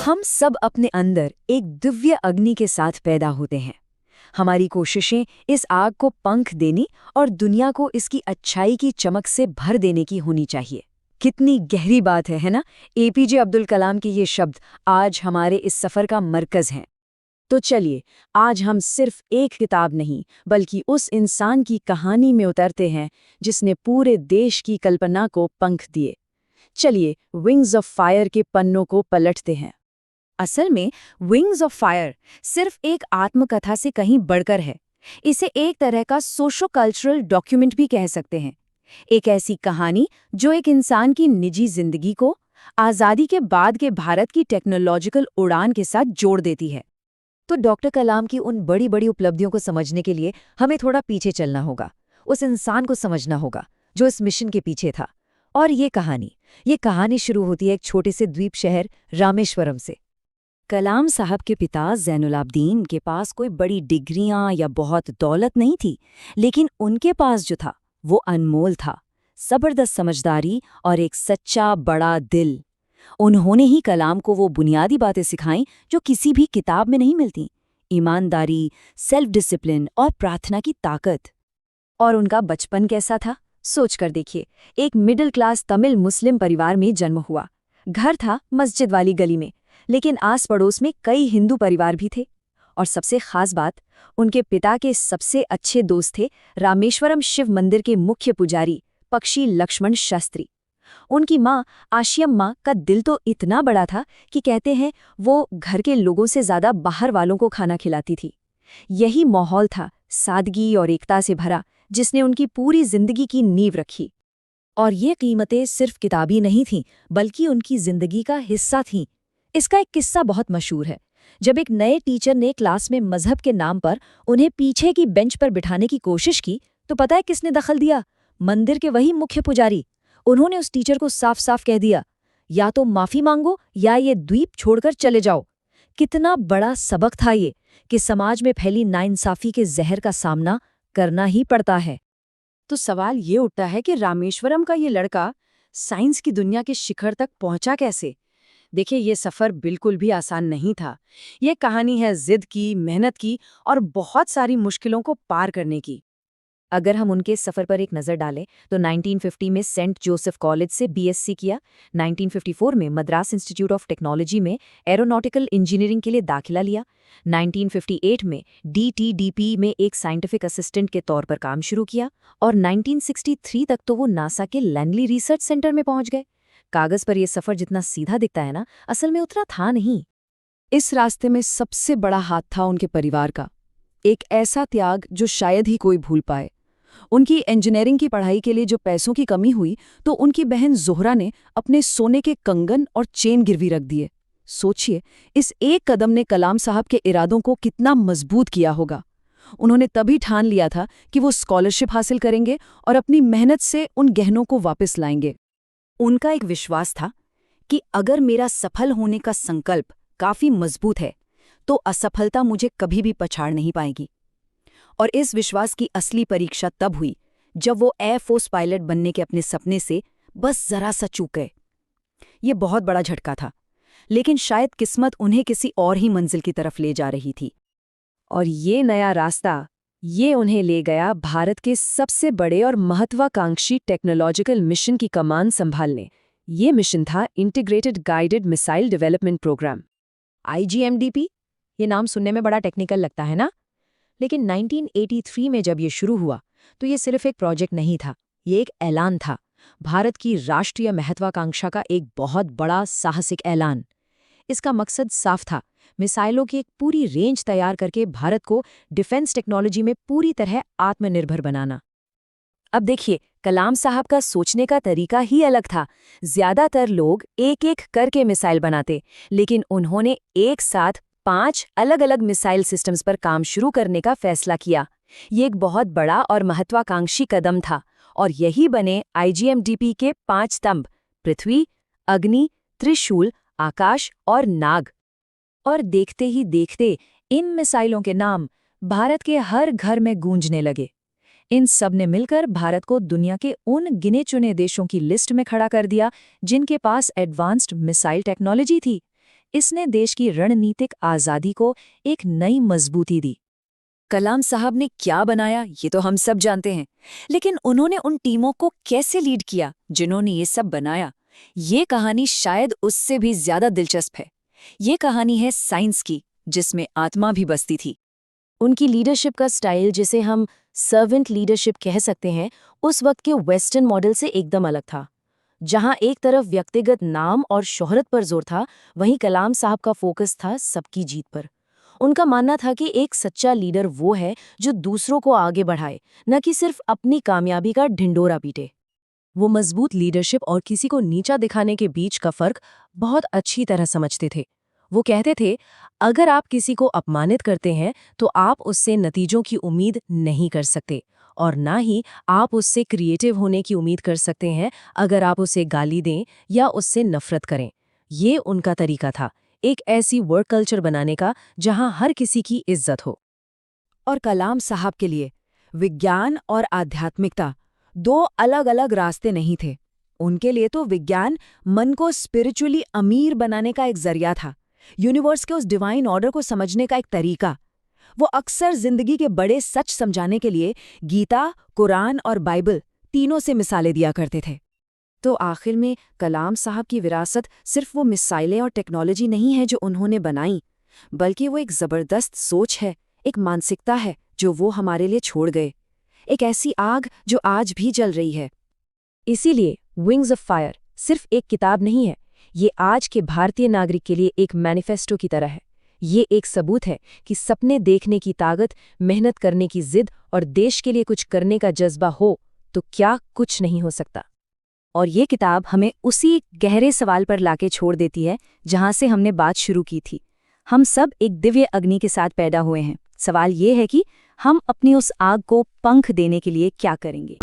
हम सब अपने अंदर एक दिव्य अग्नि के साथ पैदा होते हैं। हमारी कोशिशें इस आग को पंख देनी और दुनिया को इसकी अच्छाई की चमक से भर देने की होनी चाहिए। कितनी गहरी बात है ना? एपीजे अब्दुल कलाम के ये शब्द आज हमारे इस सफ़र का मरकज़ हैं। तो चलिए, आज हम सिर्फ एक किताब नहीं बल्कि उस इंसान की कहानी में उतरते हैं जिसने पूरे देश की कल्पना को पंख दिए। चलिए, विंग्स ऑफ फायर के पन्नों को पलटते हैं। असल में विंग्स ऑफ फायर सिर्फ एक आत्मकथा से कहीं बढ़कर है। इसे एक तरह का सोशो कल्चरल डॉक्यूमेंट भी कह सकते हैं। एक ऐसी कहानी जो एक इंसान की निजी जिंदगी को आज़ादी के बाद के भारत की टेक्नोलॉजिकल उड़ान के साथ जोड़ देती है। तो डॉक्टर कलाम की उन बड़ी बड़ी उपलब्धियों को समझने के लिए हमें थोड़ा पीछे चलना होगा, उस इंसान को समझना होगा जो इस मिशन के पीछे था। और ये कहानी शुरू होती है एक छोटे से द्वीप शहर रामेश्वरम से। कलाम साहब के पिता ज़ैनुलाब्दीन के पास कोई बड़ी डिग्रियां या बहुत दौलत नहीं थी, लेकिन उनके पास जो था वो अनमोल था। ज़बरदस्त समझदारी और एक सच्चा बड़ा दिल। उन्होंने ही कलाम को वो बुनियादी बातें सिखाईं जो किसी भी किताब में नहीं मिलती। ईमानदारी, सेल्फ डिसिप्लिन और प्रार्थना की ताकत। और उनका बचपन कैसा था, सोच कर देखिए। एक मिडिल क्लास तमिल मुस्लिम परिवार में जन्म हुआ। घर था मस्जिद वाली गली में, लेकिन आस पड़ोस में कई हिंदू परिवार भी थे। और सबसे खास बात, उनके पिता के सबसे अच्छे दोस्त थे रामेश्वरम शिव मंदिर के मुख्य पुजारी पक्षी लक्ष्मण शास्त्री। उनकी माँ आशियम्मा का दिल तो इतना बड़ा था कि कहते हैं वो घर के लोगों से ज्यादा बाहर वालों को खाना खिलाती थी। यही माहौल था, सादगी और एकता से भरा, जिसने उनकी पूरी जिंदगी की नींव रखी। और ये कीमतें सिर्फ किताबी नहीं थीं, बल्कि उनकी जिंदगी का हिस्सा थीं। इसका एक किस्सा बहुत मशहूर है। जब एक नए टीचर ने क्लास में मजहब के नाम पर उन्हें पीछे की बेंच पर बिठाने की कोशिश की, तो पता है किसने दखल दिया? मंदिर के वही मुख्य पुजारी। उन्होंने उस टीचर को साफ साफ कह दिया, या तो माफी मांगो या ये द्वीप छोड़कर चले जाओ। कितना बड़ा सबक था ये, कि समाज में फैली नाइंसाफी के जहर का सामना करना ही पड़ता है। तो सवाल ये उठता है कि रामेश्वरम का ये लड़का साइंस की दुनिया के शिखर तक पहुंचा कैसे? देखिए, ये सफ़र बिल्कुल भी आसान नहीं था। ये कहानी है जिद की, मेहनत की और बहुत सारी मुश्किलों को पार करने की। अगर हम उनके सफ़र पर एक नज़र डालें तो 1950 में सेंट जोसेफ कॉलेज से बीएससी किया, 1954 में मद्रास इंस्टीट्यूट ऑफ टेक्नोलॉजी में एरोनॉटिकल इंजीनियरिंग के लिए दाखिला लिया, 1958 में डीटीडीपी में एक साइंटिफिक असिस्टेंट के तौर पर काम शुरू किया और 1963 तक तो वो नासा के लैंगली रिसर्च सेंटर में पहुंच गए। कागज़ पर यह सफ़र जितना सीधा दिखता है ना, असल में उतना था नहीं। इस रास्ते में सबसे बड़ा हाथ था उनके परिवार का। एक ऐसा त्याग जो शायद ही कोई भूल पाए। उनकी इंजीनियरिंग की पढ़ाई के लिए जो पैसों की कमी हुई, तो उनकी बहन जोहरा ने अपने सोने के कंगन और चेन गिरवी रख दिए। सोचिए, इस एक कदम ने कलाम साहब के इरादों को कितना मजबूत किया होगा। उन्होंने तभी ठान लिया था कि वो स्कॉलरशिप हासिल करेंगे और अपनी मेहनत से उन गहनों को वापस लाएंगे। उनका एक विश्वास था कि अगर मेरा सफल होने का संकल्प काफी मजबूत है, तो असफलता मुझे कभी भी पछाड़ नहीं पाएगी। और इस विश्वास की असली परीक्षा तब हुई जब वो एयरफोर्स पायलट बनने के अपने सपने से बस जरा सा चूक गए। ये बहुत बड़ा झटका था, लेकिन शायद किस्मत उन्हें किसी और ही मंजिल की तरफ ले जा रही थी। और ये नया रास्ता, ये उन्हें ले गया भारत के सबसे बड़े और महत्वाकांक्षी टेक्नोलॉजिकल मिशन की कमान संभालने। ये मिशन था integrated guided missile development programme, IGMDP। ये नाम सुनने में बड़ा टेक्निकल लगता है ना, लेकिन 1983 में जब ये शुरू हुआ तो ये सिर्फ एक प्रोजेक्ट नहीं था, ये एक ऐलान था। भारत की राष्ट्रीय महत्वाकांक्षा का एक बहुत बड़ा साहसिक ऐलान। इसका मकसद साफ था, मिसाइलों की एक पूरी रेंज तैयार करके भारत को डिफेंस टेक्नोलॉजी में पूरी तरह आत्मनिर्भर बनाना। अब देखिए, कलाम साहब का सोचने का तरीका ही अलग था। ज्यादातर लोग एक एक करके मिसाइल बनाते, लेकिन उन्होंने एक साथ 5 अलग अलग मिसाइल सिस्टम्स पर काम शुरू करने का फैसला किया। ये एक बहुत बड़ा और महत्वाकांक्षी कदम था, और यही बने IGMDP के 5 स्तंभ: पृथ्वी, अग्नि, त्रिशूल, आकाश और नाग। और देखते ही देखते इन मिसाइलों के नाम भारत के हर घर में गूंजने लगे। इन सब ने मिलकर भारत को दुनिया के उन गिने चुने देशों की लिस्ट में खड़ा कर दिया जिनके पास एडवांस्ड मिसाइल टेक्नोलॉजी थी। इसने देश की रणनीतिक आज़ादी को एक नई मजबूती दी। कलाम साहब ने क्या बनाया ये तो हम सब जानते हैं, लेकिन उन्होंने उन टीमों को कैसे लीड किया जिन्होंने ये सब बनाया? ये कहानी शायद उससे भी ज्यादा दिलचस्प है। ये कहानी है साइंस की, जिसमें आत्मा भी बसती थी। उनकी लीडरशिप का स्टाइल, जिसे हम सर्वेंट लीडरशिप कह सकते हैं, उस वक्त के वेस्टर्न मॉडल से एकदम अलग था। जहां एक तरफ व्यक्तिगत नाम और शोहरत पर जोर था, वहीं कलाम साहब का फोकस था सबकी जीत पर। उनका मानना था कि एक सच्चा लीडर वो है जो दूसरों को आगे बढ़ाए, न कि सिर्फ अपनी कामयाबी का ढिंडोरा पीटे। वो मजबूत लीडरशिप और किसी को नीचा दिखाने के बीच का फर्क बहुत अच्छी तरह समझते थे। वो कहते थे, अगर आप किसी को अपमानित करते हैं तो आप उससे नतीजों की उम्मीद नहीं कर सकते, और ना ही आप उससे क्रिएटिव होने की उम्मीद कर सकते हैं अगर आप उसे गाली दें या उससे नफरत करें। ये उनका तरीका था, एक ऐसी वर्क कल्चर बनाने का जहां हर किसी की इज्जत हो। और कलाम साहब के लिए विज्ञान और आध्यात्मिकता दो अलग अलग रास्ते नहीं थे। उनके लिए तो विज्ञान मन को स्पिरिचुअली अमीर बनाने का एक जरिया था, यूनिवर्स के उस डिवाइन ऑर्डर को समझने का एक तरीका। वो अक्सर जिंदगी के बड़े सच समझाने के लिए गीता, कुरान और बाइबल तीनों से मिसालें दिया करते थे। तो आखिर में कलाम साहब की विरासत सिर्फ वो मिसाइलें और टेक्नोलॉजी नहीं है जो उन्होंने बनाई, बल्कि वो एक जबरदस्त सोच है, एक मानसिकता है जो वो हमारे लिए छोड़ गए, एक ऐसी आग जो आज भी जल रही है। इसीलिए विंग्स ऑफ फायर सिर्फ एक किताब नहीं है, ये आज के भारतीय नागरिक के लिए एक मैनिफेस्टो की तरह है। ये एक सबूत है कि सपने देखने की ताकत, मेहनत करने की जिद और देश के लिए कुछ करने का जज्बा हो तो क्या कुछ नहीं हो सकता। और ये किताब हमें उसी गहरे सवाल पर लाके छोड़ देती है जहां से हमने बात शुरू की थी। हम सब एक दिव्य अग्नि के साथ पैदा हुए हैं। सवाल ये है कि हम अपनी उस आग को पंख देने के लिए क्या करेंगे।